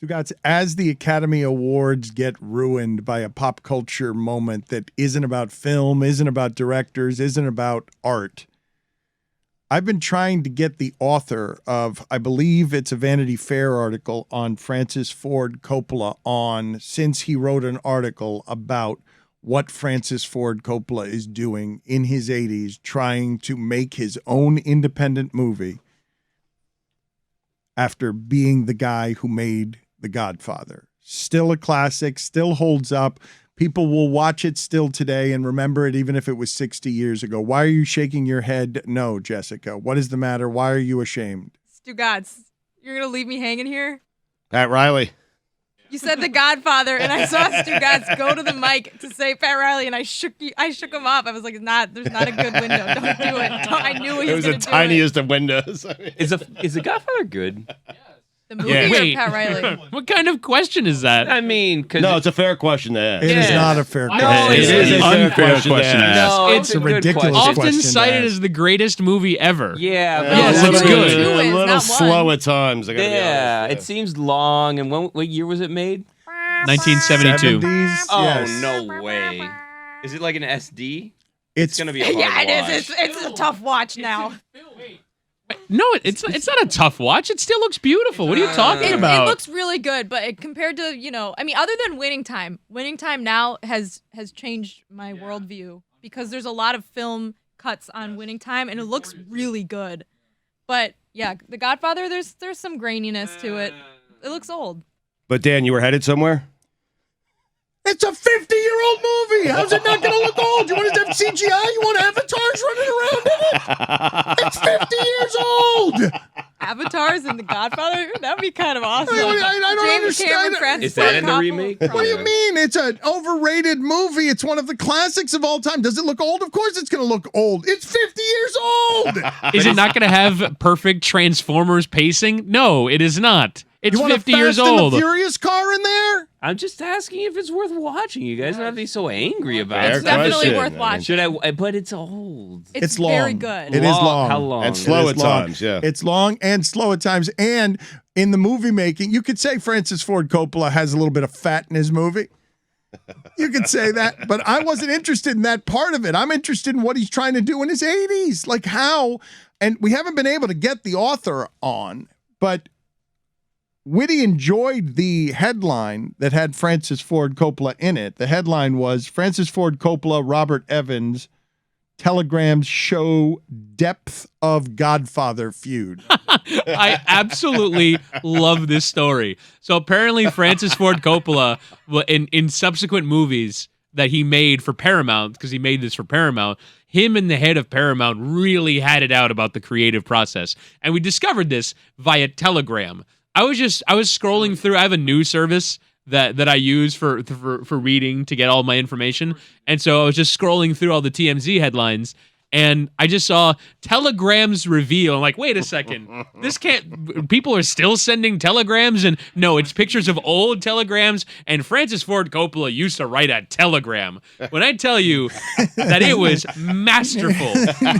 Stugotz, as the Academy Awards get ruined by a pop culture moment that isn't about film, isn't about directors, isn't about art, I've been trying to get the author of, I believe it's a Vanity Fair article on Francis Ford Coppola on, since he wrote an article about what Francis Ford Coppola is doing in his 80s, trying to make his own independent movie after being the guy who made The Godfather. Still a classic, still holds up. People will watch it still today and remember it even if it was 60 years ago. Why are you shaking your head? No, Jessica. What is the matter? Why are you ashamed? Stugotz, you're going to leave me hanging here? Pat Riley. You said The Godfather, and I saw Stugotz go to the mic to say Pat Riley, and I shook him off. I was like, there's not a good window. Don't do it. I knew he was going to do it. It was the tiniest of windows. Is The Godfather good? The movie or Pat Riley? What kind of question is that? I mean, no, it's a fair question to ask. It is not a fair question. No, it is an unfair question to ask. No, it's a ridiculous often question to cited ask. as the greatest movie ever. Yeah, but Yes, it's good. A little slow at times. I gotta be honest. It seems long. And what year was it made? 1972. 70s, Oh, yes. no way. Is it like an SD? It's going to be a hard Yeah, it watch. is. It's a tough watch now. No, it's not a tough watch. It still looks beautiful. What are you talking about? It looks really good, but compared to, other than Winning Time now has changed my worldview because there's a lot of film cuts on Winning Time, and it looks really good. But, yeah, The Godfather, there's some graininess to it. It looks old. But Dan, you were headed somewhere? It's a 50-year-old movie. How's it not going to look old? You want it to have CGI? You want avatars running around in it? It's 50 years old. Avatars and The Godfather? That would be kind of awesome. I don't James understand. Cameron, Francis Is that in the Ford Coppola. remake? What do you mean? It's an overrated movie. It's one of the classics of all time. Does it look old? Of course it's going to look old. It's 50 years old. Is it not going to have perfect Transformers pacing? No, it is not. It's You want 50 a years Fast and old. the Furious car in there? I'm just asking if it's worth watching. You guys don't have to be so angry about Fair it. It's definitely question. worth watching. Should I? But it's old. It's long. very good. It is long. How long? And slow It at is long. times, yeah. It's long and slow at times. And in the movie making, you could say Francis Ford Coppola has a little bit of fat in his movie. You could say that, but I wasn't interested in that part of it. I'm interested in what he's trying to do in his 80s. Like how, and we haven't been able to get the author on, but Whitty enjoyed the headline that had Francis Ford Coppola in it. The headline was Francis Ford Coppola, Robert Evans, telegrams show depth of Godfather feud. I absolutely love this story. So apparently Francis Ford Coppola, in subsequent movies that he made for Paramount, because he made this for Paramount, him and the head of Paramount really had it out about the creative process. And we discovered this via telegram. I was scrolling through. I have a news service that I use for reading to get all my information, and so I was just scrolling through all the TMZ headlines, and I just saw telegrams reveal. I'm like, wait a second, this can't. People are still sending telegrams, and no, it's pictures of old telegrams. And Francis Ford Coppola used to write a telegram. When I tell you that it was masterful,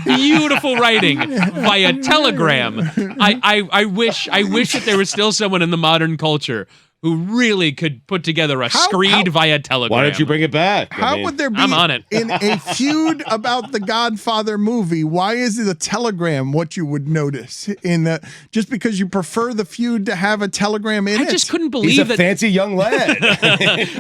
beautiful writing via telegram, I wish that there was still someone in the modern culture who really could put together a screed via telegram. Why don't you bring it back? How would there be I'm on it. in a feud about the Godfather movie? Why is it a telegram what you would notice in the just because you prefer the feud to have a telegram in it? I just couldn't He's believe a that. fancy young lad.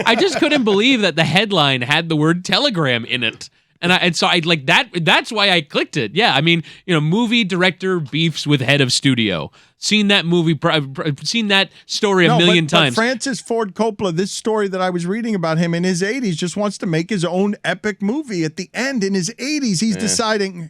I just couldn't believe that the headline had the word telegram in it. And so I like that. That's why I clicked it. Yeah, I mean, movie director beefs with head of studio. Seen that movie, seen that story a million times. But Francis Ford Coppola, this story that I was reading about him in his 80s, just wants to make his own epic movie. At the end, in his 80s, he's deciding.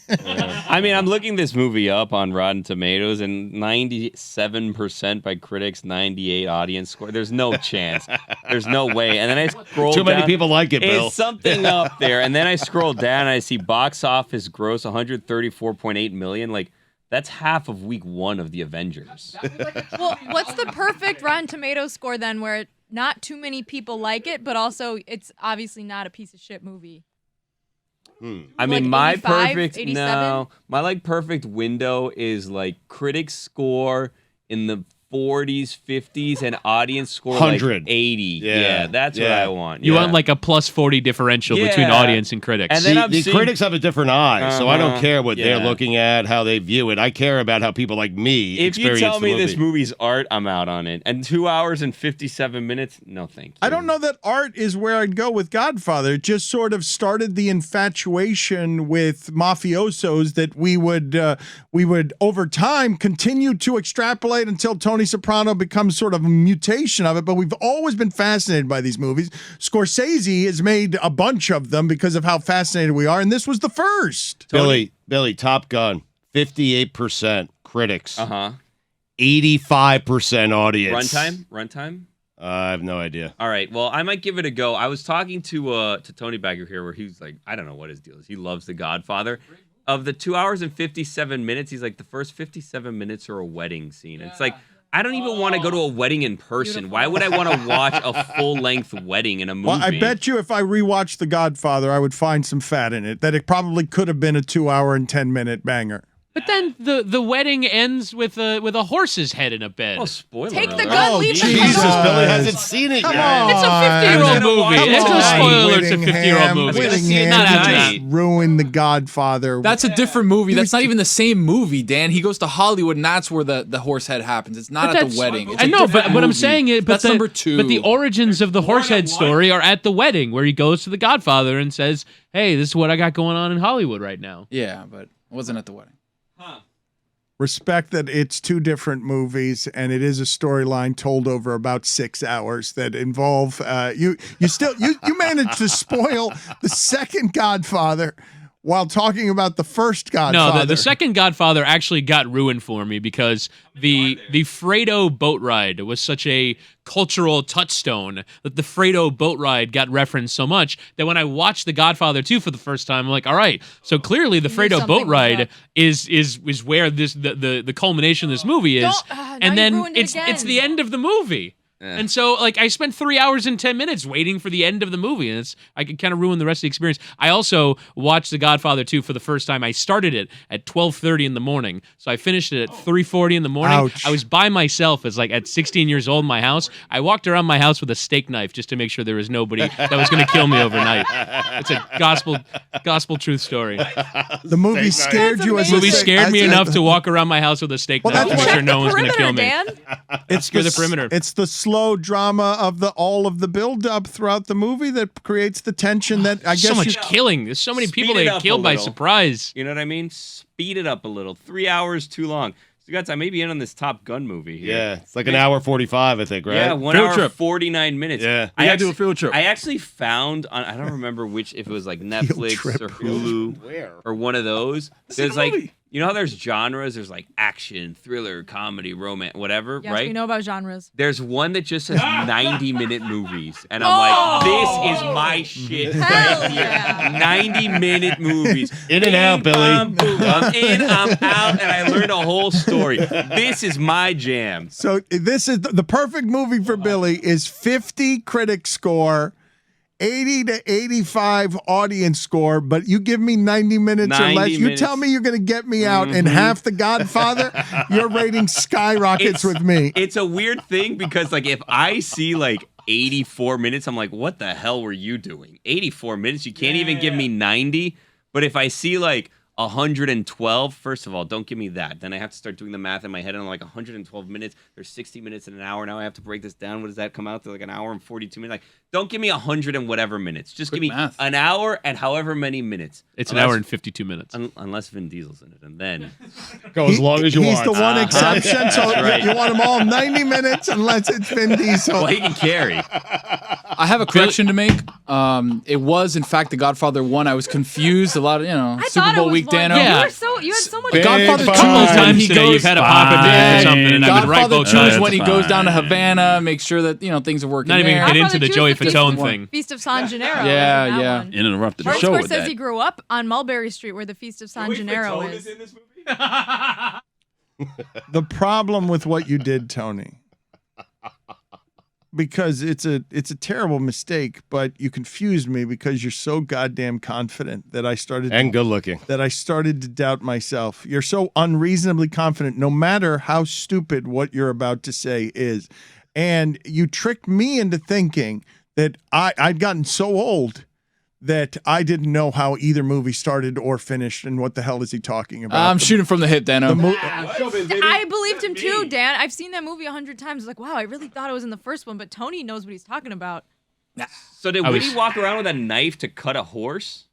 I mean, I'm looking this movie up on Rotten Tomatoes, and 97% by critics, 98% audience score. There's no chance. There's no way. And then I scroll Too many down. people like it, Bill. It's something up there. And then I scroll down, and I see box office gross $134.8 million. Like, that's half of week 1 of The Avengers. Well, what's the perfect Rotten Tomatoes score then where not too many people like it, but also it's obviously not a piece of shit movie? I mean, Like my 85, perfect 87? my perfect window is like critics score in the 40s, 50s, and audience score 100. like 80. Yeah, that's what I want. You yeah. want like a plus 40 differential between Yeah. audience and critics. And then I'm The seeing- critics have a different eye, so I don't care what they're Yeah. looking at, how they view it. I care about how people like me If you experience tell me the movie. this movie's art, I'm out on it. And 2 hours and 57 minutes, no thank you. I don't know that art is where I'd go with Godfather. It just sort of started the infatuation with mafiosos that we would over time continue to extrapolate until Tony Soprano becomes sort of a mutation of it. But we've always been fascinated by these movies. Scorsese has made a bunch of them because of how fascinated we are, and this was the first. Billy, Top Gun, 58% critics, 85% audience. Runtime? I have no idea. All right. Well, I might give it a go. I was talking to Tony Bagger here, where he's like, I don't know what his deal is. He loves The Godfather. Of the 2 hours and 57 minutes, he's like, the first 57 minutes are a wedding scene. It's like, I don't even want to go to a wedding in person. Why would I want to watch a full-length wedding in a movie? Well, I bet you if I rewatched The Godfather, I would find some fat in it. That it probably could have been a 2 hour and 10-minute banger. But then the wedding ends with a horse's head in a bed. Oh, spoiler Take the alert. gun, leave the Jesus, gun. Billy hasn't seen it Come yet. on. It's a 50-year-old movie. Come It's no on, spoiler. It's a 50-year-old movie. Whittingham, Not you after just that. ruined The Godfather. That's a different movie. That's not even the same movie, Dan. He goes to Hollywood, and that's where the horse head happens. It's not But at that's- the wedding. It's I a know, but different what I'm movie. saying is, that's number 2. But the origins of the horsehead story are at the wedding, where he goes to the Godfather and says, "Hey, this is what I got going on in Hollywood right now." Yeah, but it wasn't at the wedding. Respect that it's two different movies and it is a storyline told over about 6 hours that involve you managed to spoil the second Godfather while talking about the first Godfather. No, the second Godfather actually got ruined for me because the Fredo boat ride was such a cultural touchstone that the Fredo boat ride got referenced so much that when I watched The Godfather 2 for the first time, I'm like, all right, so clearly the Fredo something boat was ride up. is where the culmination of this movie is, now and you then ruined it it's again. the end of the movie. And so, like, I spent 3 hours and 10 minutes waiting for the end of the movie, and I could kind of ruin the rest of the experience. I also watched The Godfather 2 for the first time. I started it at 12:30 in the morning, so I finished it at 3:40 in the morning. Ouch. I was by myself as, like, at 16 years old in my house. I walked around my house with a steak knife just to make sure there was nobody that was going to kill me overnight. It's a gospel truth story. The movie scared That's you as The a movie steak- scared me as a- enough to walk around my house with a steak Well, knife to that's make what- sure no one's going to kill me. Dan. It's Secure the perimeter. It's the slow drama of all of the build up throughout the movie that creates the tension that I guess so much you, killing. There's so many Speed people it that up get a killed by little. surprise. You know what I mean? Speed it up a little. 3 hours too long. Stugotz, I may be in on this Top Gun movie here. Yeah, it's like an hour 45, I think, right? Yeah, 1 Field hour trip. 49 minutes. Yeah. We gotta do a field trip. I actually found on, I don't remember which, if it was like Netflix trip. or Hulu Where? or one of those. There's the like, movie. you know how there's genres? There's like action, thriller, comedy, romance, whatever, Yes, right? we know about genres. There's one that just says 90-minute movies. And I'm like, this is my shit right here. yeah. 90-minute movies. In and out, Bing, Billy. bam, boom. I'm in, I'm out, and I learned a whole story. This is my jam. so this is the perfect movie for Billy is 50 critic score, 80 to 85 audience score, but you give me 90 minutes or 90 less. You minutes. tell me you're going to get me out in half The Godfather, your rating skyrockets with me. It's a weird thing because, like, if I see, like, 84 minutes, I'm like, what the hell were you doing? 84 minutes? You can't even give me 90? But if I see, like, 112, first of all, don't give me that. Then I have to start doing the math in my head, and I'm like, 112 minutes, there's 60 minutes in an hour. Now I have to break this down. What does that come out to? Like an hour and 42 minutes? Like, don't give me 100 and whatever minutes. Just Quick give me math. an hour and however many minutes. It's an Unless- hour and 52 minutes. Unless Vin Diesel's in it, and then Go as long as you He's want. the one exception, so right. you want them all 90 minutes unless it's Vin Diesel. well, he can carry. I have a correction to make. It was, in fact, The Godfather 1. I was confused. A lot of, I Super thought it Bowl was week, one. Dano. Yeah. You had so much. Big Godfather 2 fine. is Couple of when times he today goes. you've had a pop a dick or something, and I've been right Godfather both 2 is times. when he goes down to Havana, makes sure that things are working. Not even there. get into Godfather the 2 is Joey the feast Fatone one. thing. Feast of San Gennaro. Yeah, wasn't that yeah. one? Interrupted the Martin show with Scorsese that. grew up on Mulberry Street, where the Feast of San Gennaro is. The problem with what you did, Tony, because it's a terrible mistake, but you confused me because you're so goddamn confident that I started And good looking. to doubt myself. You're so unreasonably confident, no matter how stupid what you're about to say is. And you tricked me into thinking that I'd gotten so old that I didn't know how either movie started or finished, and what the hell is he talking about? I'm shooting from the hip, Dano. I believed him too, Dan. I've seen that movie 100 times. Like, wow, I really thought it was in the first one, but Tony knows what he's talking about. So did Woody walk around with a knife to cut a horse?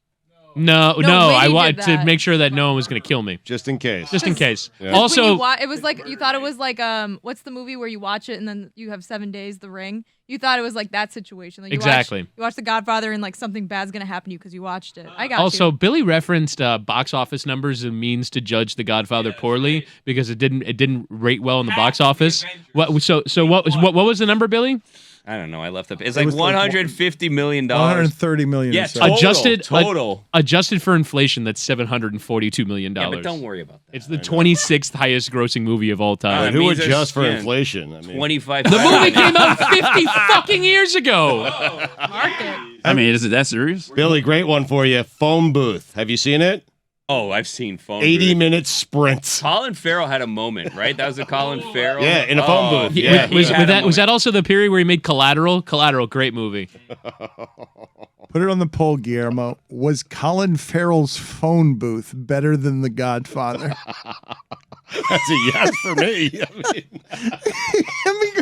No, Winnie I did wanted to that. make sure that no one was going to kill me. Just in case. Just in case. Yeah. Also, it was like, you thought it was like, what's the movie where you watch it and then you have 7 days, The Ring? You thought it was like that situation. Like Exactly. You watch The Godfather and like something bad's going to happen to you because you watched it. I got also, you. Billy referenced box office numbers as a means to judge The Godfather poorly because it didn't rate well in the box office. What was the number, Billy? I don't know. I left up. It's like $150 million. $130 million. Yeah, so. total. Adjusted for inflation, that's $742 million. Yeah, but don't worry about that. It's the 26th highest grossing movie of all time. That Who means adjusts for there's- inflation? I mean, 25. The movie came out 50 fucking years ago. Market. I mean, is it that serious? Billy, great one for you. Phone booth. Have you seen it? Oh, I've seen phone. 80-minute sprints. Colin Farrell had a moment, right? That was a Colin Farrell. Yeah, in a phone booth. He- Yeah. was He had a that moment. also the period where he made Collateral? Collateral, great movie. Put it on the poll, Guillermo. Was Colin Farrell's phone booth better than The Godfather? That's a yes for me. I mean,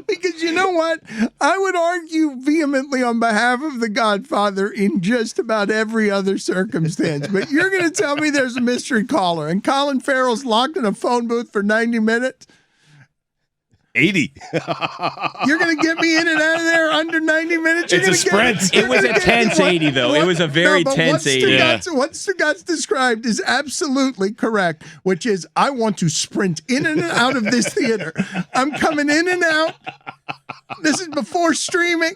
because you know what? I would argue vehemently on behalf of The Godfather in just about every other circumstance. But you're going to tell me there's a mystery caller and Colin Farrell's locked in a phone booth for 90 minutes? 80. You're going to get me in and out of there under 90 minutes? You're It's a gonna get- sprint. you're It was gonna a get- tense 80, though. It was a very but tense 80. What Stugotz described is absolutely correct, which is I want to sprint in and out of this theater. I'm coming in and out. This is before streaming.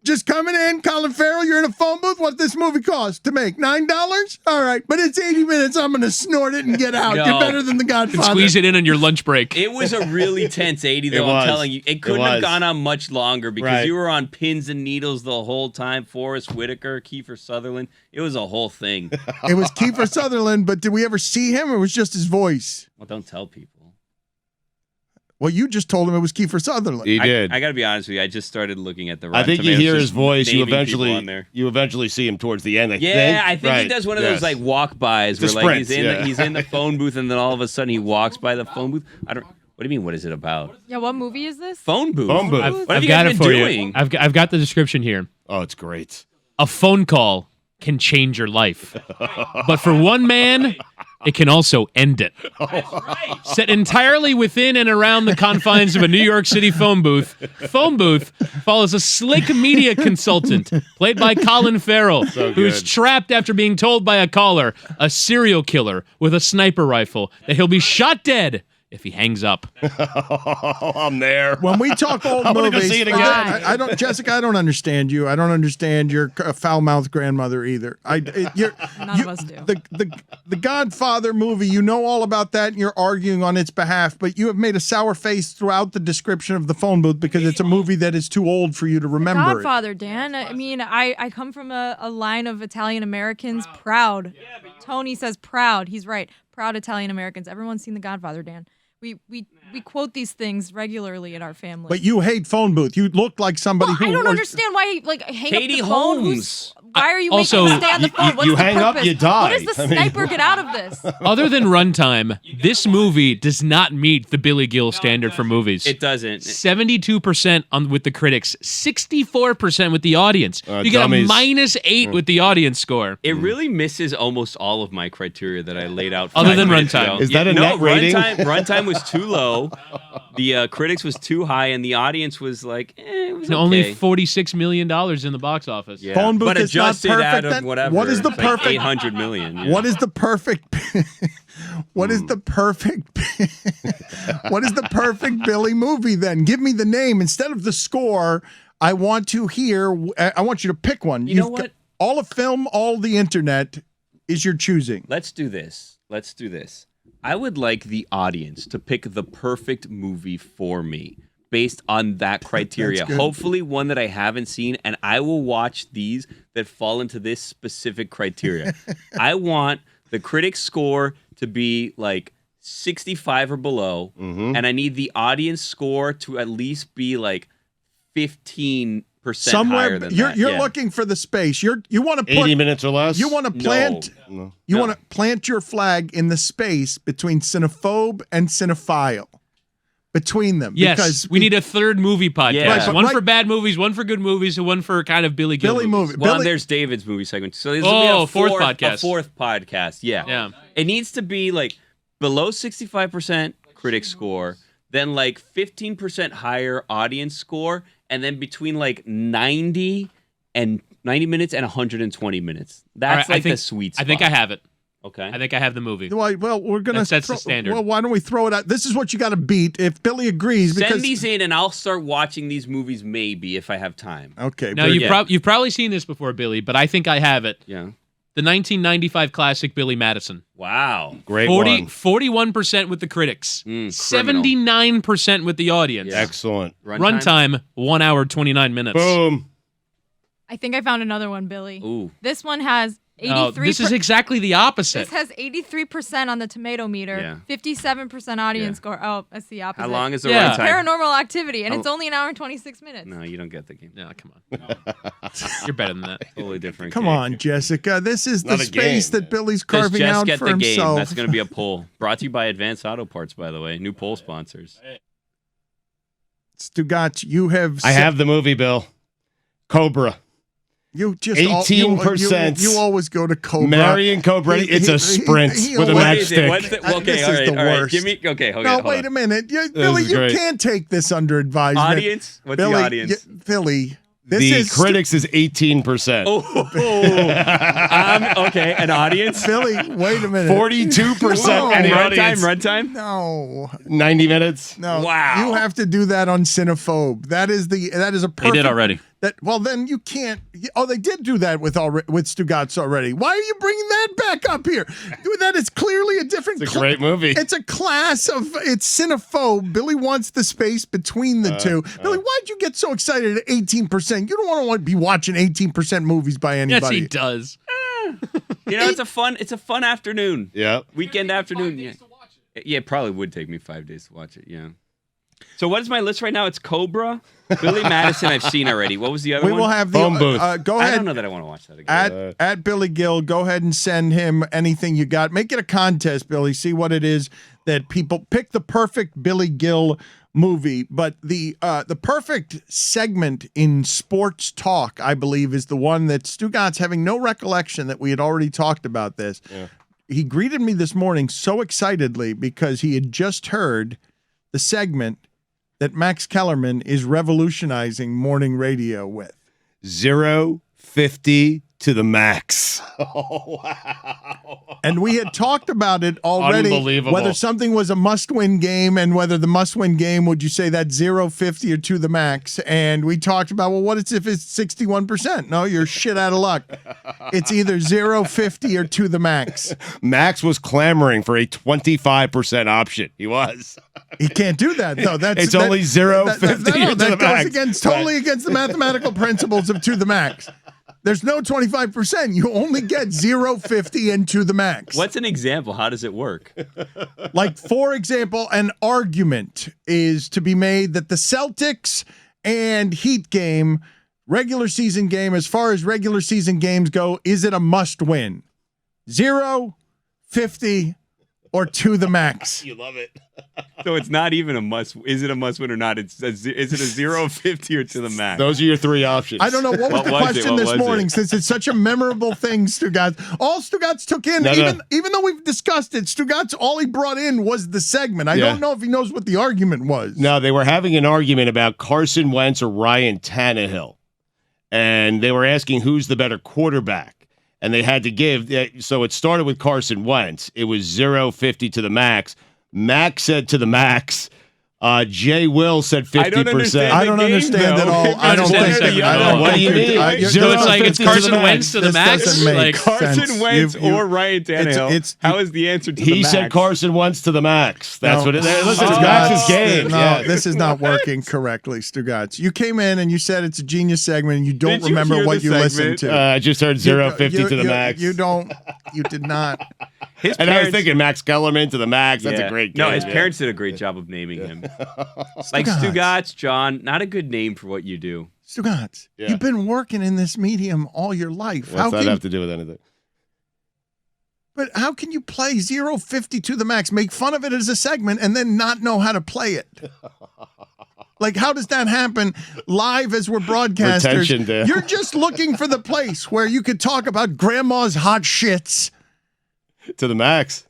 Just coming in, Colin Farrell, you're in a phone booth. What this movie cost to make? $9? All right, but it's 80 minutes. I'm going to snort it and get out. No. You're better than The Godfather. Squeeze it in on your lunch break. It was a really tense 80, though. It was. I'm telling you, it couldn't It have was. gone on much longer because Right. you were on pins and needles the whole time. Forrest Whitaker, Kiefer Sutherland. It was a whole thing. It was Kiefer Sutherland, but did we ever see him or was just his voice? Well, don't tell people. Well, you just told him it was Kiefer Sutherland. He did. I got to be honest with you. I just started looking at the. I Rotten think you Tomatoes, hear just his voice. You naming people on there. eventually see him towards the end. I think Right. he does one of Yes. those like walk-bys where The like sprints, he's in the phone booth and then all of a sudden he walks by the phone booth. What do you mean? What is it about? Yeah, what movie is this? Phone booth. Phone booth. What have I've you got guys it been for doing? you. I've got the description here. Oh, it's great. A phone call can change your life. But for one man, it can also end it. Set entirely within and around the confines of a New York City phone booth follows a slick media consultant, played by Colin Farrell, who's good. trapped after being told by a caller, a serial killer with a sniper rifle, that he'll be shot dead if he hangs up. I'm there. When we talk old I wanna go movies, see it again. I don't, Jessica. I don't understand you. I don't understand your foul-mouthed grandmother either. None of us do. The Godfather movie. You know all about that, and you're arguing on its behalf. But you have made a sour face throughout the description of the phone booth because it's a movie that is too old for you to remember. it. Godfather, Dan. I mean, I come from a line of Italian Americans, proud. Tony says proud. He's right. Proud Italian Americans. Everyone's seen The Godfather, Dan. We quote these things regularly in our family. But you hate phone booth. You look like somebody who. I don't was- understand why he hang Katie up the phone. Holmes. Why are you Also, making him stay on the you- phone? What's you the hang up, purpose? you die. What does the I mean- sniper get out of this? Other than runtime, this movie does not meet the Billy Gill standard for movies. It doesn't. 72% with the critics, 64% with the audience. You get Dummies. a -8 with the audience score. It really misses almost all of my criteria that I laid out. Other 5 than minutes runtime. ago. Is that a no, net rating? Runtime was too low. The critics was too high, and the audience was like, it was And okay. only $46 million in the box office. Yeah. Phone booth but is not adjusted perfect, out of then? whatever. What is the it's like perfect- 800 million. Yeah. What is the perfect? What is the perfect? What is the perfect Billy movie then? Give me the name instead of the score. I want to hear. I want you to pick one. You know You've got what? all of film, all the internet is your choosing. Let's do this. I would like the audience to pick the perfect movie for me. based on that criteria. good. Hopefully one that I haven't seen, and I will watch these that fall into this specific criteria. I want the critic score to be like 65 or below, and I need the audience score to at least be like 15% higher than you're that. looking for the space. You want to put 80 minutes or less? You want to plant No. you want to plant your flag in the space between cinephobe and cinephile. Between them. Yes, because we need a third movie podcast. Yeah. Right, but one right- for bad movies, one for good movies, and one for kind of Billy Gill Billy movies. movie. Well, Billy, there's David's movie segment. So this will be a fourth podcast. A fourth podcast. Yeah. Yeah. It needs to be like below 65% critic score, then like 15% higher audience score, and then between like 90 minutes and 120 minutes. That's All right, like the sweet spot. I think I have it. Okay. I think I have the movie. well, we're gonna That sets the standard. Well, why don't we throw it out? This is what you got to beat if Billy agrees. Because Send these in, and I'll start watching these movies maybe if I have time. okay. Now, very you've probably seen this before, Billy, but I think I have it. Yeah. The 1995 classic Billy Madison. Wow. Great 41% with the critics. Criminal. 79% with the audience. Yeah. Excellent. Runtime 1 hour 29 minutes. Boom. I think I found another one, Billy. Ooh. This one has 83. Oh, this is exactly the opposite. This has 83% on the tomato meter, Yeah. 57% audience Yeah. score. Oh, that's the opposite. How long is the Yeah. runtime? Paranormal Activity, and How- it's only an hour and 26 minutes. No, you don't get the game. No, come on. You're better than that. Totally different. Come game. on, Jessica. This is the Not a space game. that Billy's Does carving Jess out get for the game? himself. That's going to be a poll. Brought to you by Advanced Auto Parts, by the way. New poll sponsors. Stugotz, you have I have the movie, Bill. Cobra. you just 18%. You always go to Cobra. Marion Cobra. It's a sprint with a always- matchstick. What's the, okay, This all is right, the all right. worst. Give me. Okay, No, hold wait on. a minute. Billy, is you great. can't take this under advisement. Audience? What's Billy, the audience? Billy, this The is critics is 18%. Okay, an audience. Billy, wait a minute. 42% No. for the Runtime, audience. runtime. No. 90 minutes. No. Wow. You have to do that on Cinephobe. That is a perfect. They did already. Well, then you can't. Oh, they did do that with Stugotz already. Why are you bringing that back up here? That is clearly a different. It's a great movie. It's a class of. It's Cinephobe. Billy wants the space between the two. Billy, why'd you get so excited at 18%? You don't want to be watching 18% movies by Yes, anybody. he does. You know, it's a fun afternoon. Yeah. Weekend afternoon. Yeah. Yeah, it probably would take me 5 days to watch it. Yeah. So what is my list right now? It's Cobra, Billy Madison. I've seen already. What was the other We one? will have the Phone booth. go I ahead. don't know that I want to watch that again. At Billy Gill, go ahead and send him anything you got. Make it a contest, Billy. See what it is that people pick the perfect Billy Gill movie. But the perfect segment in sports talk, I believe, is the one that Stugotz, having no recollection that we had already talked about this. Yeah. He greeted me this morning so excitedly because he had just heard the segment that Max Kellerman is revolutionizing morning radio with. 0-50 to the max. And we had talked about it already, Unbelievable. whether something was a must-win game and whether the must-win game, would you say that 0-50 or to the max? And we talked about, well, what if it's 61%? No, you're shit out of luck. It's either 0-50 or to the max. Max was clamoring for a 25% option. He was. He can't do that, though. It's only 0-50 to the That max. goes totally against the mathematical principles of to the max. There's no 25%. You only get 0-50 and to the max. What's an example? How does it work? Like, for example, an argument is to be made that the Celtics and Heat game, regular season game, as far as regular season games go, is it a must win? 0, 50, or to the max? You love it. So it's not even a must. Is it a must win or not? Is it a 0-50 or to the max? Those are your three options. I don't know. What was the question this morning, since it's such a memorable thing, Stugotz? All Stugotz took in, even though we've discussed it, Stugotz, all he brought in was the segment. I don't know if he knows what the argument was. No, they were having an argument about Carson Wentz or Ryan Tannehill. And they were asking who's the better quarterback. And they had to give. So it started with Carson Wentz. It was 0-50 to the max. Max said to the max, Jay Will said 50%. I don't understand at all. I don't think. What do you mean? So it's like it's Carson Wentz to the This max. doesn't make Like sense. Carson Wentz You- or Ryan Tannehill. How is the answer to the He max? said Carson Wentz to the max. That's No. what it is. Listen, it's Stugotz, Max's game. No, Yeah. this is not working correctly, Stugotz. You came in and you said it's a genius segment and you don't Did you remember hear what the you listened segment? to. I just heard 0-50 to the you- max. You don't. You did not. His And I was parents- thinking Max Kellerman to the max. That's Yeah. a great game. No, his yeah. parents did a great job of naming him. Like Stugotz, John, not a good name for what you do. Stugotz, Yeah. you've been working in this medium all your life. What's that have to do with anything? But how can you play 0-50 to the max, make fun of it as a segment, and then not know how to play it? Like, how does that happen live as we're broadcasters? Retention, Dan. You're just looking for the place where you could talk about grandma's hot shits. To the max.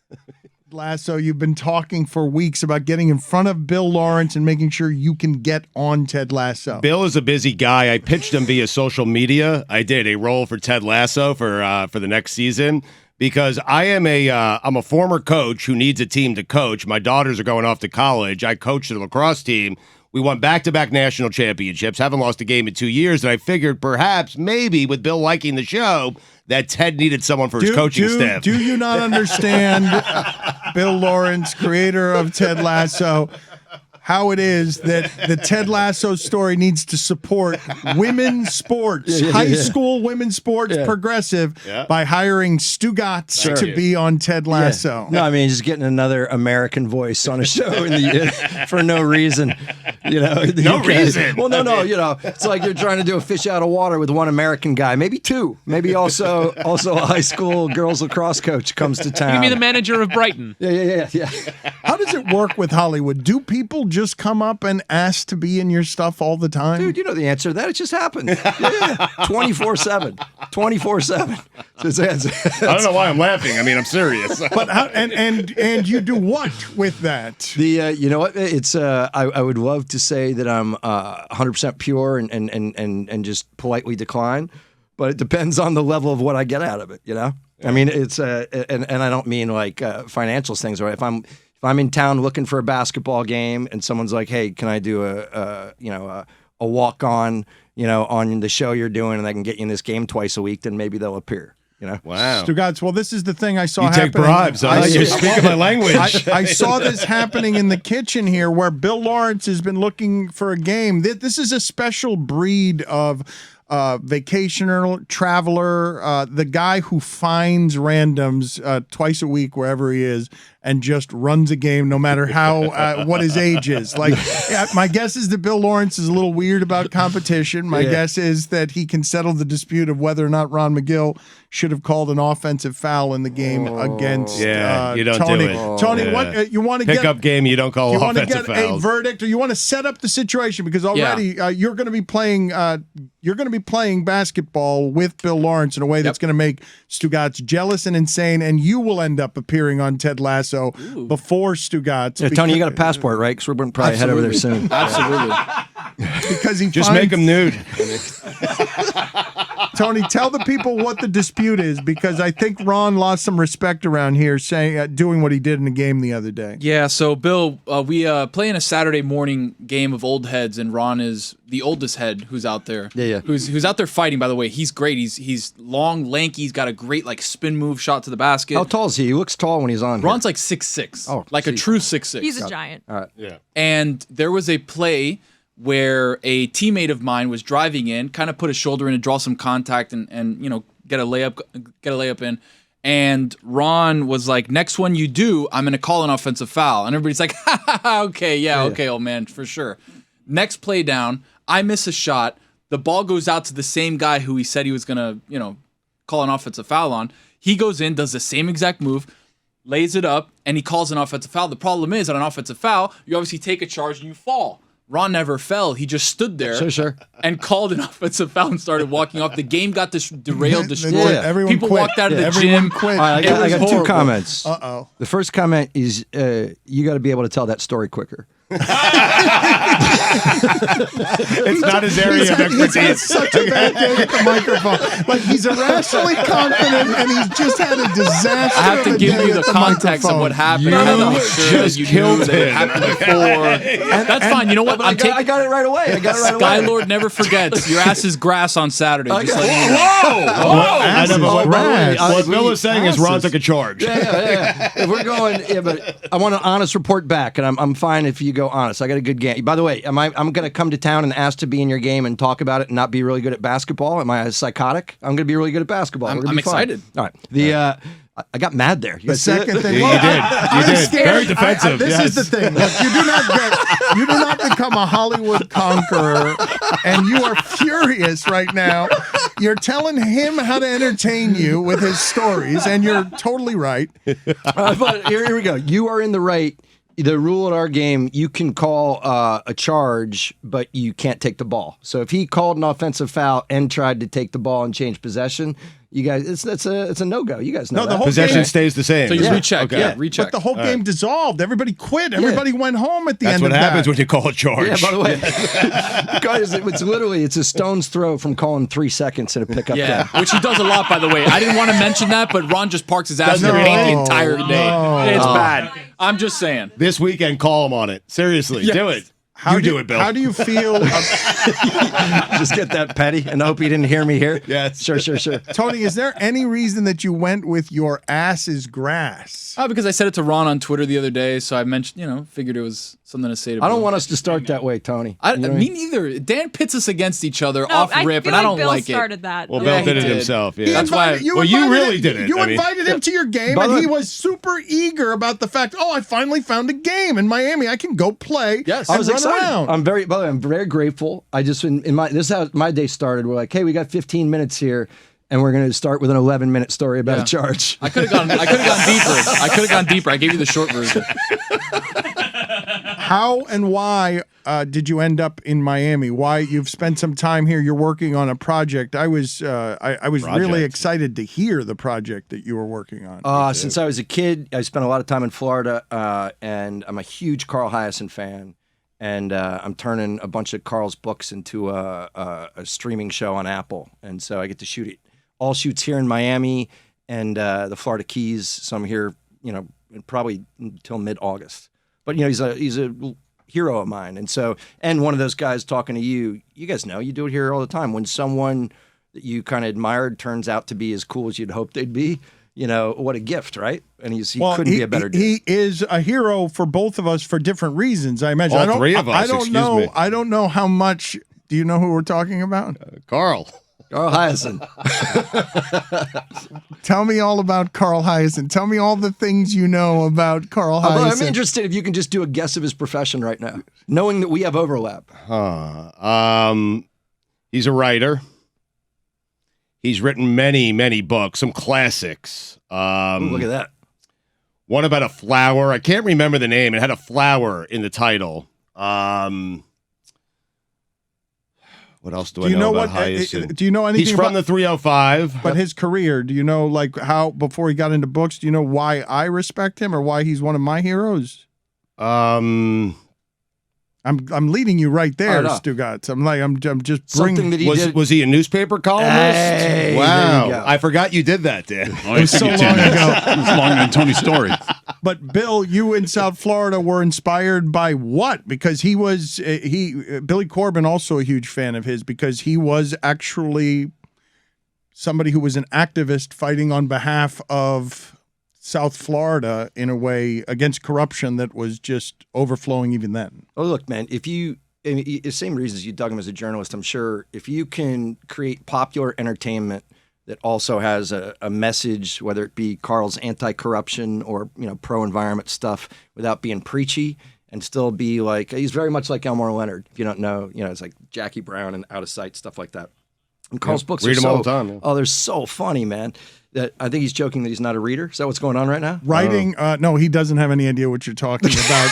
Lasso, you've been talking for weeks about getting in front of Bill Lawrence and making sure you can get on Ted Lasso. Bill is a busy guy. I pitched him via social media. I did a role for Ted Lasso for the next season because I'm a former coach who needs a team to coach. My daughters are going off to college. I coached a lacrosse team. We won back-to-back national championships, haven't lost a game in 2 years, and I figured perhaps, maybe, with Bill liking the show, that Ted needed someone for his coaching staff. Do you not understand, Bill Lawrence, creator of Ted Lasso, how it is that the Ted Lasso story needs to support women's sports, high school women's sports, progressive, by hiring Stugotz to be on Ted Lasso? No, I mean, just getting another American voice on a show for no reason. You know, No reason. Well, no. You know, it's like you're trying to do a fish out of water with one American guy, maybe two, maybe also a high school girls lacrosse coach comes to town. give me the manager of Brighton. Yeah. How does it work with Hollywood? Do people just come up and ask to be in your stuff all the time? Dude, you know the answer to that. It just happened. Yeah, 24/7, 24/7. I don't know why I'm laughing. I mean, I'm serious. But how, and you do what with that? You know what? It's I would love to say that I'm 100% pure and just politely decline, but it depends on the level of what I get out of it. You know, I mean, it's and I don't mean like financial things. Right? If I'm in town looking for a basketball game and someone's like, "Hey, can I do a walk on on the show you're doing, and I can get you in this game twice a week," then maybe they'll appear. You know? Wow. Stugotz, well, this is the thing I saw You happening. take bribes. Huh? You're speaking my language. I saw this happening in the kitchen here where Bill Lawrence has been looking for a game. This is a special breed of vacationer, traveler, the guy who finds randoms twice a week wherever he is and just runs a game no matter how what his age is. Like, my guess is that Bill Lawrence is a little weird about competition. My guess is that he can settle the dispute of whether or not Ron McGill should have called an offensive foul in the game against you don't Tony. do it. Tony, Yeah. what you want to Pickup get? game, you don't call You want to offensive get a fouls. verdict, or you want to set up the situation because already you're going to be playing. You're going to be playing basketball with Bill Lawrence in a way that's going to make Stugotz jealous and insane, and you will end up appearing on Ted Lasso before Stugotz. Yeah, Tony, you got a passport, right? Because we're probably head over there soon. Absolutely. because he Just finds, make him nude. Tony, tell the people what the dispute is because I think Ron lost some respect around here saying doing what he did in the game the other day. Yeah, so Bill, we play in a Saturday morning game of old heads, and Ron is the oldest head who's out there. Yeah. Who's out there fighting, by the way. He's great. He's long, lanky. He's got a great like spin move shot to the basket. How tall is he? He looks tall when he's on. Ron's like 6'6". Oh, like a geez. true 6'6". He's a giant. Yeah. And there was a play where a teammate of mine was driving in, kind of put his shoulder in to draw some contact and get a layup in. And Ron was like, "Next one you do, I'm going to call an offensive foul." And everybody's like, okay, old man, for sure. Next play down, I miss a shot. The ball goes out to the same guy who he said he was going to, call an offensive foul on. He goes in, does the same exact move, lays it up, and he calls an offensive foul. The problem is, on an offensive foul, you obviously take a charge and you fall. Ron never fell. He just stood there Sure. and called an offensive foul and started walking off. The game got derailed, destroyed. Yeah. Everyone People quit. walked out of the Everyone gym. quit. All right, I got two horrible. comments. Uh-oh. The first comment is you got to be able to tell that story quicker. It's not his area of He's had expertise. such a bad day at the microphone. Like he's irrationally confident, and he's just had a disaster. I have to of a give day you the at the context of microphone. what happened. You I had to make sure just you killed knew that it him. happened before. That's fine. You know what? But I got it right away. I got it right away. Skylord never forgets. Your ass is grass on Saturday. Just Okay. letting you know. I know, but what, Grass. what Bill is saying is Ron Asses. took a charge. Yeah. If we're going, but I want an honest report back, and I'm fine if you go honest. I got a good game. By the way, I'm going to come to town and ask to be in your game and talk about it and not be really good at basketball. Am I psychotic? I'm going to be really good at basketball. We're gonna I'm be fine. excited. All right. I got mad there. You The guys see it? second thing, You well, did. I'm You did. scared. Very defensive, This yes. is the thing. Look, you do not become a Hollywood conqueror, and you are furious right now. You're telling him how to entertain you with his stories, and you're totally right. But here we go. You are in the right. The rule at our game, you can call a charge, but you can't take the ball. So if he called an offensive foul and tried to take the ball and change possession, you guys, it's a no-go. You guys know No, the that. whole Possession game- stays the same. So you Yeah. recheck. Okay. Yeah, recheck. But the whole game dissolved. Everybody quit. Everybody went home at the That's end what of happens that. when you call a charge. Yeah, by the way, guys, it's literally it's a stone's throw from calling 3 seconds in a pickup Yeah, game. which he does a lot, by the way. I didn't want to mention that, but Ron just parks his ass in the No, paint the entire day. no. It's bad. I'm just saying. This weekend, call him on it. Seriously, do it. You do it, Bill. How do you feel, Just get that petty, and I hope you didn't hear me here. Yes. Sure. Tony? Is there any reason that you went with your ass is grass? Oh, because I said it to Ron on Twitter the other day, so I mentioned, figured it was something to say to I don't Bill. want us to start that way, Tony. I, You know what I me mean? neither. Dan pits us against each other No, off I rip, feel and I don't Bill like started that. Well, Yeah, Bill he did it did. himself. He Yeah. That's why- invited- Well, you invited really him- did it. You I mean- invited him to your game, By the and way- he was super eager about the fact, oh, I finally found a game in Miami. I can go play. Yes. and I was run excited. around. By the way, I'm very grateful. I just in my this is how my day started. We're like, hey, we got 15 minutes here, and we're going to start with an 11-minute story about Yeah. a charge. I could have gone deeper. I gave you the short version. How and why did you end up in Miami? Why you've spent some time here? You're working on a project. I was really Project. excited to hear the project that you were working on. Since I was a kid, I spent a lot of time in Florida, and I'm a huge Carl Hiaasen fan. And I'm turning a bunch of Carl's books into a streaming show on Apple, and so I get to shoot it. All shoots here in Miami and the Florida Keys. So I'm here, probably until mid-August. But he's a hero of mine, and one of those guys talking to you. You guys know you do it here all the time. When someone that you kind of admired turns out to be as cool as you'd hoped they'd be. What a gift, right? And he couldn't be a better dude. He is a hero for both of us for different reasons. I imagine. All I don't, three of us, I don't excuse know. me. I don't know how much. Do you know who we're talking about? Carl. Carl Hiaasen. Tell me all about Carl Hiaasen. Tell me all the things you know about Carl Although I'm Hiaasen. interested if you can just do a guess of his profession right now, knowing that we have overlap. He's a writer. He's written many, many books, some classics. Ooh, look at that. One about a flower. I can't remember the name. It had a flower in the title. What else do I Do you know about what? Hiaasen? Do you know anything He's from about the 305. but his career? Do you know like how before he got into books? Do you know why I respect him or why he's one of my heroes? I'm leading you right there, Oh, no. Stugotz. I'm just Something bringing. that he did. Was he a newspaper columnist? Hey, wow. there you go. I forgot you did that, Dan. Only so took you 10 long minutes. ago. It's longer than Tony's story. But Bill, you in South Florida were inspired by what? Because he was Billy Corben also a huge fan of his because he was actually somebody who was an activist fighting on behalf of South Florida in a way against corruption that was just overflowing even then. Oh, look, man, the same reasons you dug him as a journalist, I'm sure if you can create popular entertainment that also has a message, whether it be Carl's anti-corruption or, pro-environment stuff without being preachy and still be like, he's very much like Elmore Leonard. If you don't know, it's like Jackie Brown and Out of Sight, stuff like that. And Carl's books Read are them all the time, yeah. Oh, they're so funny, man. That I think he's joking that he's not a reader. Is that what's going on right now? Writing, no, he doesn't have any idea what you're talking about.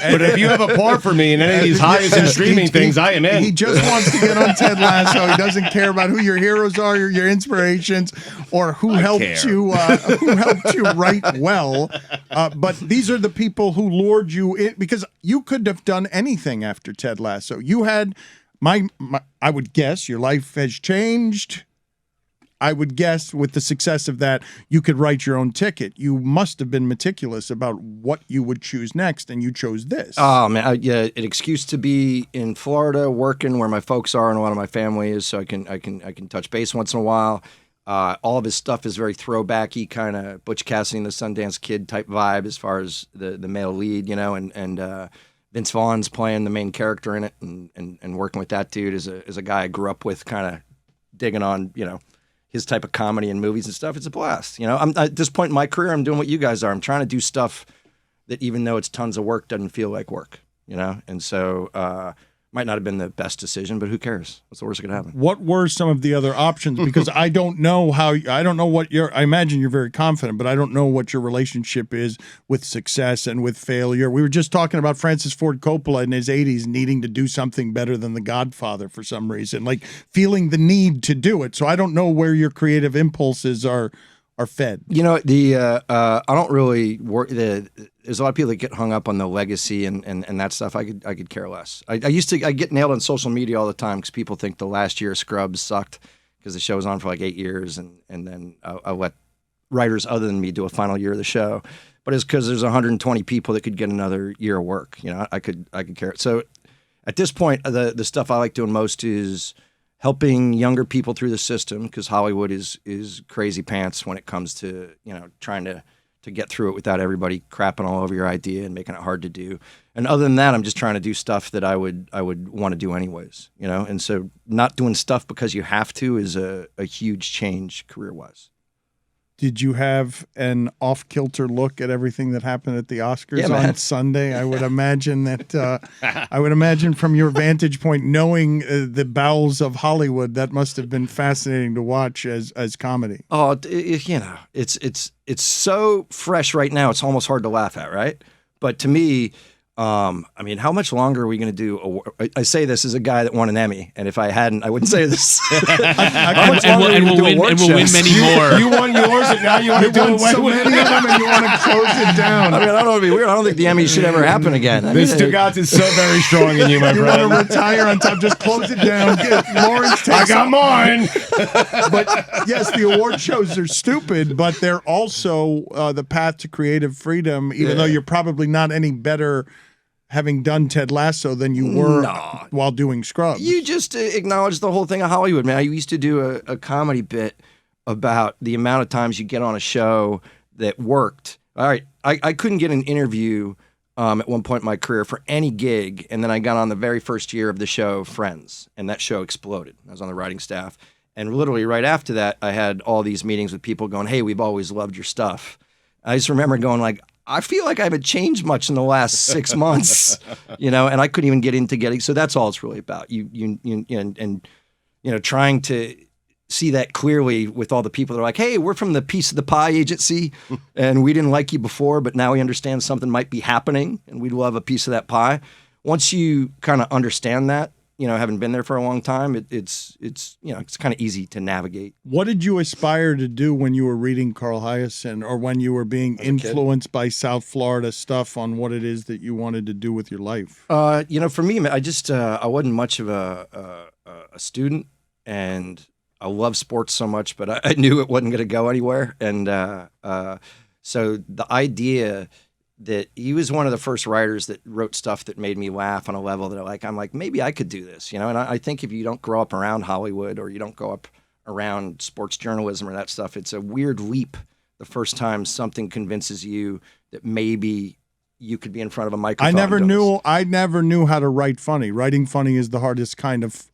But if you have a part for me in any of these highest and streaming things, I am in. He just wants to get on Ted Lasso. He doesn't care about who your heroes are, your inspirations, or who helped you write well. But these are the people who lured you in, because you could have done anything after Ted Lasso. You had I would guess your life has changed. I would guess with the success of that, you could write your own ticket. You must have been meticulous about what you would choose next, and you chose this. Oh man, yeah, an excuse to be in Florida, working where my folks are and a lot of my family is, so I can touch base once in a while. All of his stuff is very throwbacky, kind of Butch Cassidy and the Sundance Kid type vibe as far as the male lead, and Vince Vaughn's playing the main character in it, and working with that dude as a guy I grew up with, kind of digging on, his type of comedy and movies and stuff. It's a blast. I'm at this point in my career, I'm doing what you guys are. I'm trying to do stuff that, even though it's tons of work, doesn't feel like work, And so might not have been the best decision, but who cares? What's the worst that could happen? What were some of the other options? Because I don't know what I imagine you're very confident, but I don't know what your relationship is with success and with failure. We were just talking about Francis Ford Coppola in his 80s needing to do something better than The Godfather for some reason, like feeling the need to do it. So I don't know where your creative impulses are fed. I don't really work. There's a lot of people that get hung up on the legacy and that stuff. I could care less. I get nailed on social media all the time because people think the last year of Scrubs sucked because the show was on for like 8 years, and then I'll let writers other than me do a final year of the show. But it's because there's 120 people that could get another year of work. I could care. So at this point, the stuff I like doing most is helping younger people through the system, because Hollywood is crazy pants when it comes to trying to get through it without everybody crapping all over your idea and making it hard to do. And other than that, I'm just trying to do stuff that I would want to do anyways, And so not doing stuff because you have to is a huge change career-wise. Did you have an off-kilter look at everything that happened at the Oscars on Sunday? I would imagine that. I would imagine from your vantage point, knowing the bowels of Hollywood, that must have been fascinating to watch as comedy. Oh, it's so fresh right now. It's almost hard to laugh at, right? But to me, how much longer are we going to do? I say this as a guy that won an Emmy, and if I hadn't, I wouldn't say this. and we'll win many more. You won yours, and now you want to do it so many of them, and you want to close it down. I don't want to be weird. I don't think the Emmy should ever happen again. This Stugotz is so very strong in you, my You friend. want to retire on top? Just close it down. Lawrence takes. I got mine. But yes, the award shows are stupid, but they're also the path to creative freedom. Even though you're probably not any better having done Ted Lasso than you were while doing Scrubs. You just acknowledge the whole thing of Hollywood, man. I used to do a comedy bit about the amount of times you get on a show that worked. All right, I couldn't get an interview at one point in my career for any gig, and then I got on the very first year of the show, Friends, and that show exploded. I was on the writing staff, and literally right after that, I had all these meetings with people going, "Hey, we've always loved your stuff." I just remember going like, I feel like I haven't changed much in the last 6 months, and I couldn't even get into getting. So that's all it's really about. Trying to see that clearly with all the people that are like, hey, we're from the Piece of the Pie agency, and we didn't like you before, but now we understand something might be happening, and we'd love a piece of that pie. Once you kind of understand that, having been there for a long time, it's kind of easy to navigate. What did you aspire to do when you were reading Carl Hiaasen, or when you were being influenced by South Florida stuff on what it is that you wanted to do with your life? For me, I just I wasn't much of a student, and I love sports so much, but I knew it wasn't going to go anywhere, and so the idea that he was one of the first writers that wrote stuff that made me laugh on a level that I'm like, maybe I could do this, And I think if you don't grow up around Hollywood, or you don't grow up around sports journalism or that stuff, it's a weird leap the first time something convinces you that maybe you could be in front of a microphone. I never knew how to write funny. Writing funny is the hardest kind of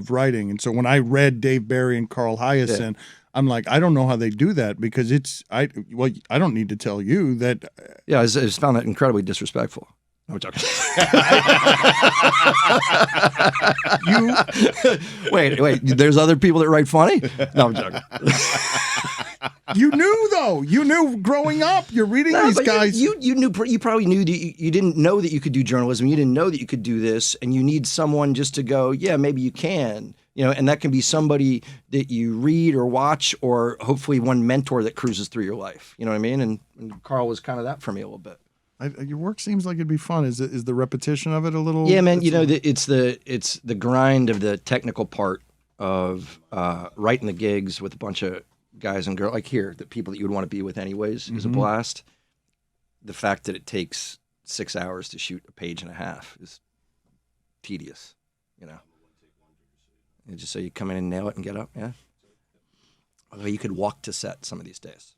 writing. And so when I read Dave Barry and Carl Hiaasen, I'm like, I don't know how they do that, because I don't need to tell you that. Yeah, I just found that incredibly disrespectful. No, I'm joking. Wait. There's other people that write funny? No, I'm joking. You knew though. You knew growing up. You're reading No, these but guys. You knew. You probably knew that you didn't know that you could do journalism. You didn't know that you could do this, and you need someone just to go. Yeah, maybe you can. And that can be somebody that you read or watch, or hopefully one mentor that cruises through your life. You know what I mean? And Carl was kind of that for me a little bit. Your work seems like it'd be fun. Is the repetition of it a little? Yeah, man. It's the grind of the technical part of writing the gigs with a bunch of guys and girls like here, the people that you would want to be with anyways, is a blast. The fact that it takes 6 hours to shoot a page and a half is tedious, And just so you come in and nail it and get up, yeah. Although you could walk to set some of these days.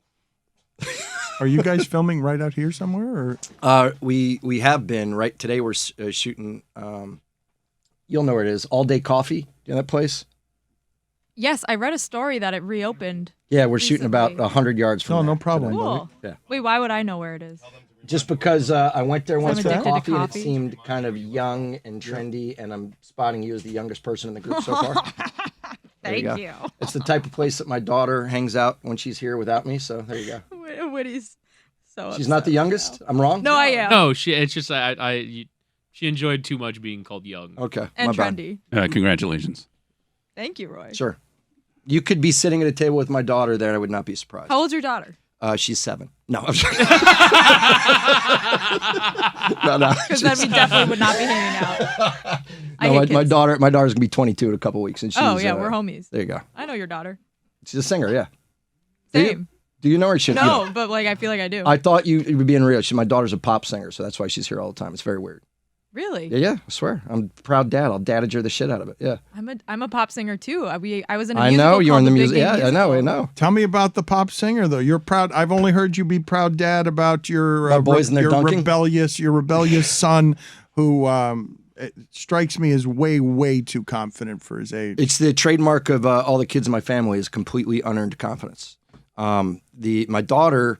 Are you guys filming right out here somewhere? Or we have been right today. We're shooting. You'll know where it is. All Day Coffee. You know that place? Yes, I read a story that it reopened. Yeah, we're shooting about recently. 100 yards from. No there problem. today. Cool. Yeah. Wait, why would I know where it is? Just because I went there once I'm for addicted to coffee and it coffee. seemed kind of young and trendy, and I'm spotting you as the youngest person in the group so far. There Thank go. you. It's the type of place that my daughter hangs out when she's here without me. So there you go. Woody's so. She's not the youngest. I'm wrong. No, I am. No, it's just she enjoyed too much being called young. Okay. And my bad. trendy. Congratulations. Thank you, Roy. Sure. You could be sitting at a table with my daughter there, and I would not be surprised. How old's your daughter? She's 7. No, I'm sorry. no. Because then we definitely would not be hanging out. No, my daughter's gonna be 22 in a couple weeks, and she's. Oh yeah, we're homies. There you go. I know your daughter. She's a singer, yeah. Same. Do you know her? She, No, but like I feel like I do. I thought you were being real. My daughter's a pop singer, so that's why she's here all the time. It's very weird. Really? Yeah, I swear. I'm a proud dad. I'll dadager the shit out of it. Yeah. I'm a pop singer too. I was in a I musical know you're in called the Big music. Game Yeah, I Musical. know. Tell me about the pop singer though. You're proud. I've only heard you be proud dad about your My boys and their your dunking? rebellious son, who it strikes me as way too confident for his age. It's the trademark of all the kids in my family is completely unearned confidence. My daughter,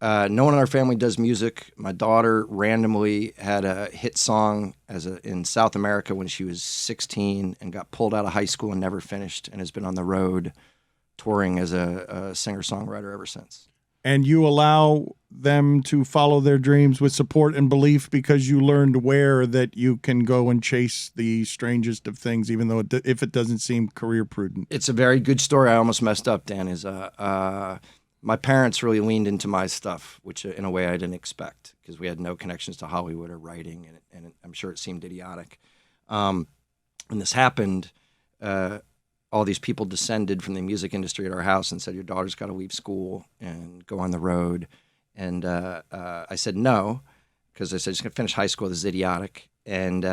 no one in our family does music. My daughter randomly had a hit song in South America when she was 16 and got pulled out of high school and never finished, and has been on the road touring as a singer-songwriter ever since. And you allow them to follow their dreams with support and belief because you learned where that you can go and chase the strangest of things, even though if it doesn't seem career prudent. It's a very good story. I almost messed up, Dan, is my parents really leaned into my stuff, which in a way I didn't expect because we had no connections to Hollywood or writing, and I'm sure it seemed idiotic. When this happened, all these people descended from the music industry at our house and said, your daughter's got to leave school and go on the road. And I said no, because I said, she's going to finish high school. This is idiotic. And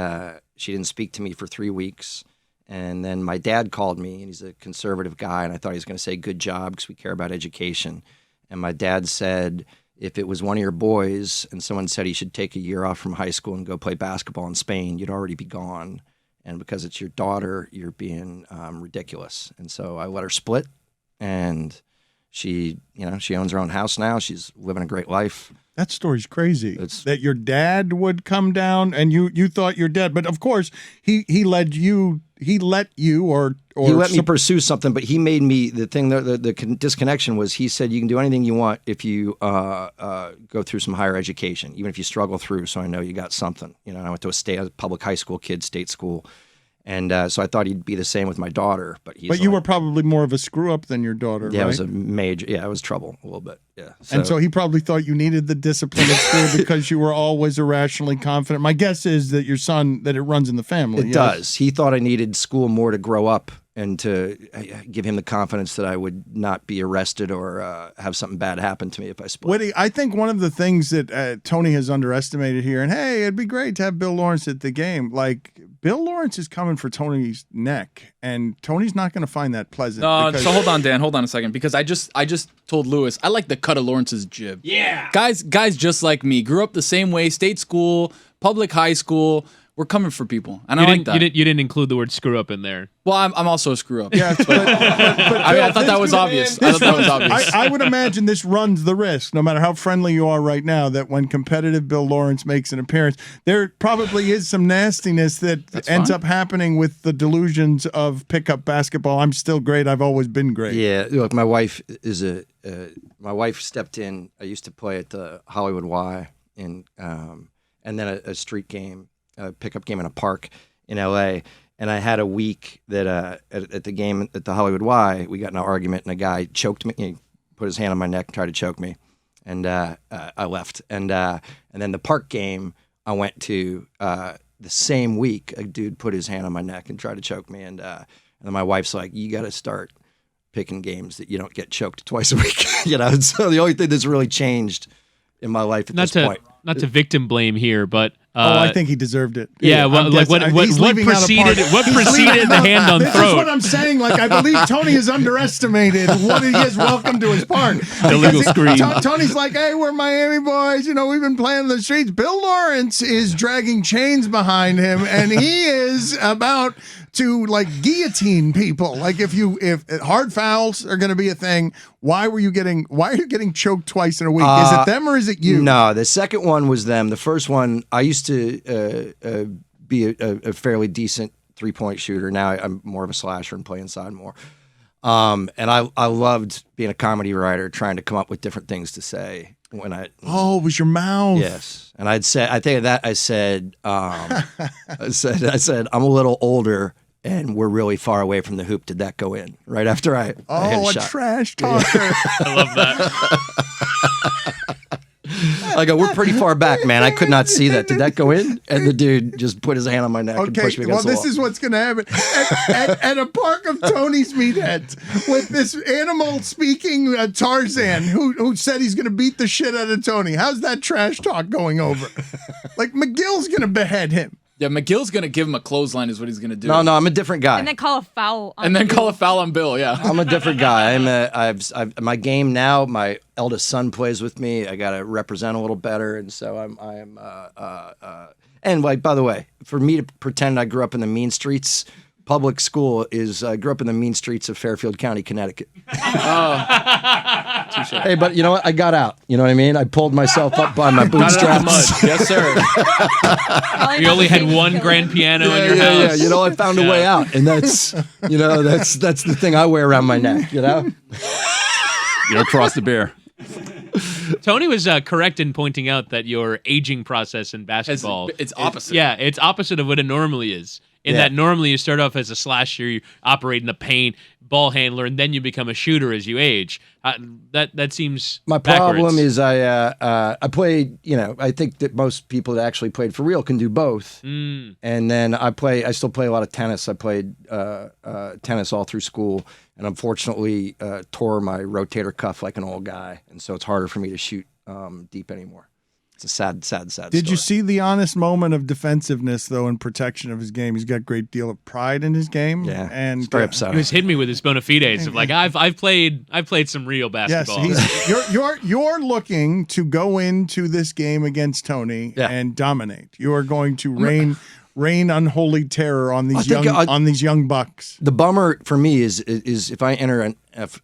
she didn't speak to me for 3 weeks. And then my dad called me, and he's a conservative guy, and I thought he was going to say good job because we care about education. And my dad said, if it was one of your boys and someone said he should take a year off from high school and go play basketball in Spain, you'd already be gone. And because it's your daughter, you're being ridiculous. And so I let her split, and she owns her own house now. She's living a great life. That story's crazy. That your dad would come down, and you thought your dad, but of course he let you he let me pursue something, but he made me the thing. The disconnection was he said you can do anything you want if you go through some higher education, even if you struggle through. So I know you got something. And I went to a public high school kid, state school. And so I thought he'd be the same with my daughter, but he's. But you were probably more of a screw up than your daughter, yeah, right? it was a major. Yeah, it was trouble a little bit. Yeah, and so he probably thought you needed the discipline at school because you were always irrationally confident. My guess is that your son, that it runs in the family. It does. He thought I needed school more to grow up and to give him the confidence that I would not be arrested or have something bad happen to me if I split. Woody, I think one of the things that Tony has underestimated here, and hey, it'd be great to have Bill Lawrence at the game. Like, Bill Lawrence is coming for Tony's neck, and Tony's not going to find that pleasant. No, so hold on, Dan. Hold on a second, because I just told Lewis I like the cut of Lawrence's jib. Yeah, guys just like me grew up the same way, state school, public high school. we're coming for people, and You I like didn't, that. you didn't include the word screw up in there. Well, I'm also a screw up. Yeah, but I thought that was obvious. I thought that was obvious. I would imagine this runs the risk, no matter how friendly you are right now, that when competitive Bill Lawrence makes an appearance, there probably is some nastiness that ends up happening with the delusions of pickup basketball. I'm still great. I've always been great. Yeah, look, my wife my wife stepped in. I used to play at the Hollywood Y, and then a street game, a pickup game in a park in L.A. And I had a week that at the game at the Hollywood Y, we got in an argument, and a guy choked me. He put his hand on my neck and tried to choke me, and I left. And then the park game I went to the same week, a dude put his hand on my neck and tried to choke me, and then my wife's like, "You got to start picking games that you don't get choked twice a week." And so the only thing that's really changed in my life at this point. Not to victim blame here, but I think he deserved it. Yeah, well, like what preceded the hand on this throat? This is what I'm saying. Like, I believe Tony has underestimated what he is. Welcome to his park. Illegal scream. Tony's like, hey, we're Miami boys. You know, we've been playing in the streets. Bill Lawrence is dragging chains behind him, and he is about to like guillotine people. Like, if hard fouls are going to be a thing, why are you getting choked twice in a week? Is it them or is it you? No, the second one was them. The first one, I used to be a fairly decent 3-point shooter. Now I'm more of a slasher and play inside more. And I loved being a comedy writer, trying to come up with different things to say. It was your mouth? Yes. And I said, I'm a little older and we're really far away from the hoop. Did that go in? Right after I hit a shot. Trash talker. I love that. I go, we're pretty far back, man. I could not see that. Did that go in? And the dude just put his hand on my neck and pushed me against the wall. This is what's going to happen. At a park of Tony's meatheads with this animal-speaking Tarzan who said he's going to beat the shit out of Tony. How's that trash talk going over? Like, McGill's going to behead him. Yeah, McGill's going to give him a clothesline is what he's going to do. No, I'm a different guy. And then call a foul on Bill, yeah. I'm a different guy. I've my game now, my eldest son plays with me. I got to represent a little better, and so and like, by the way, for me to pretend I grew up in the mean streets, public school I grew up in the mean streets of Fairfield County, Connecticut. Hey, but you know what? I got out. You know what I mean? I pulled myself up by my bootstraps. Yes, sir. You only had one grand piano in your house. Yeah. You know, I found a way out, and that's the thing I wear around my neck. You know, You're across the bear. Tony was correct in pointing out that your aging process in basketball It's opposite. It's opposite of what it normally is. In that normally you start off as a slasher, you operate in the paint, ball handler, and then you become a shooter as you age. That seems my backwards. problem is I played. You know, I think that most people that actually played for real can do both. And then I still play a lot of tennis. I played tennis all through school, and unfortunately tore my rotator cuff like an old guy, and so it's harder for me to shoot deep anymore. It's a sad story. Did you see the honest moment of defensiveness, though, in protection of his game? He's got a great deal of pride in his game. Yeah, and it's very upsetting. He was hitting me with his bona fides of like I've played some real basketball. Yes, you're looking to go into this game against Tony and dominate. You are going to rain unholy terror on these young bucks. The bummer for me is if I enter an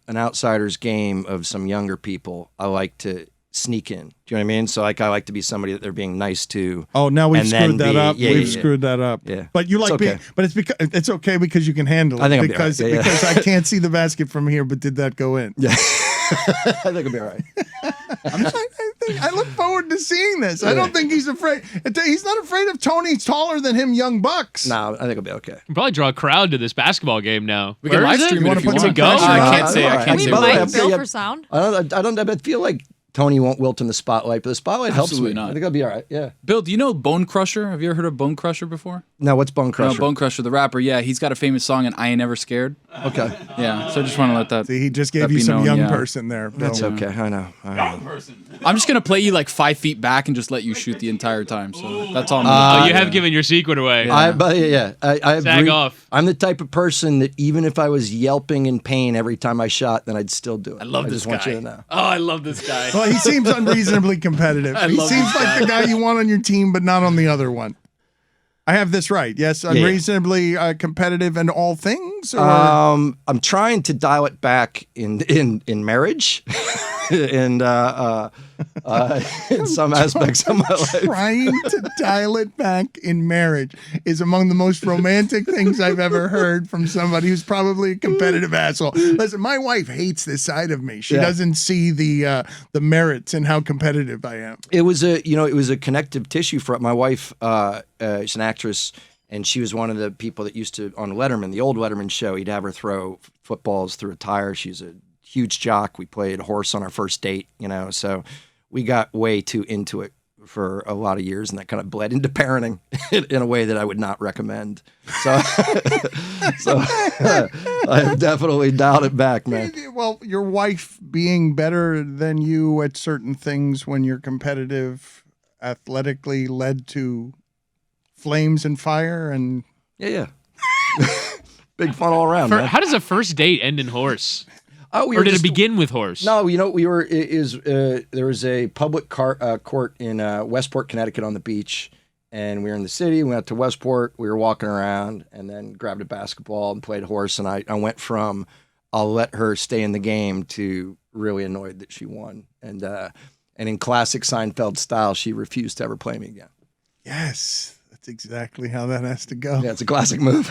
outsider's game of some younger people, I like to sneak in. Do you know what I mean? So like I like to be somebody that they're being nice to. Oh, now we've screwed that up. We've screwed that up. Yeah. But you like being, but it's okay because you can handle it. I think because I can't see the basket from here, but did that go in? Yeah. I think it'll be all right. I look forward to seeing this. I don't think he's afraid. He's not afraid of Tony taller than him, young bucks. No, I think it'll be okay. You can probably draw a crowd to this basketball game now. We can live stream it if you want. Go? I can't say. I We might Bill for sound. I feel like Tony won't wilt in the spotlight, but the spotlight helps me. Not. I think it'll be all right. Yeah. Bill, do you know Bone Crusher? Have you ever heard of Bone Crusher before? No, what's Bone Crusher? No, Bone Crusher, the rapper. Yeah, he's got a famous song, and I Ain't Never Scared. Okay. Yeah, so I just want to let that. See, he just gave you be some known, young person there. That's okay. I know. I'm just gonna play you like 5 feet back and just let you shoot the entire time. So that's all. You have given your secret away. I Sag off. I'm the type of person that even if I was yelping in pain every time I shot, then I'd still do it. I love this just guy. want you to know. Oh, I love this guy. Well, he seems unreasonably competitive. He seems like the guy you want on your team, but not on the other one. I have this right. Yes, yeah. unreasonably competitive in all things. Or? I'm trying to dial it back in marriage, and in some aspects of my life. Trying to dial it back in marriage is among the most romantic things I've ever heard from somebody who's probably a competitive asshole. Listen, my wife hates this side of me. She doesn't see the merits in how competitive I am. It was a connective tissue for my wife. She's an actress, and she was one of the people that used to, on Letterman, the old Letterman show, he'd have her throw footballs through a tire. She's a huge jock. We played horse on our first date, so we got way too into it for a lot of years, and that kind of bled into parenting in a way that I would not recommend. So, I've definitely dialed it back, man. Well, your wife being better than you at certain things when you're competitive athletically led to flames and fire and yeah. Big fun all around, man. How does a first date end in horse? Oh, Or did it begin with horse? No, we were there was a public court in Westport, Connecticut on the beach, and we were in the city. We went to Westport. We were walking around, and then grabbed a basketball and played horse. And I went from I'll let her stay in the game to really annoyed that she won. And in classic Seinfeld style, she refused to ever play me again. yes, that's exactly how that has to go. Yeah, it's a classic move.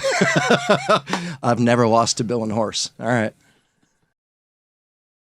I've never lost to Bill and Horse. All right.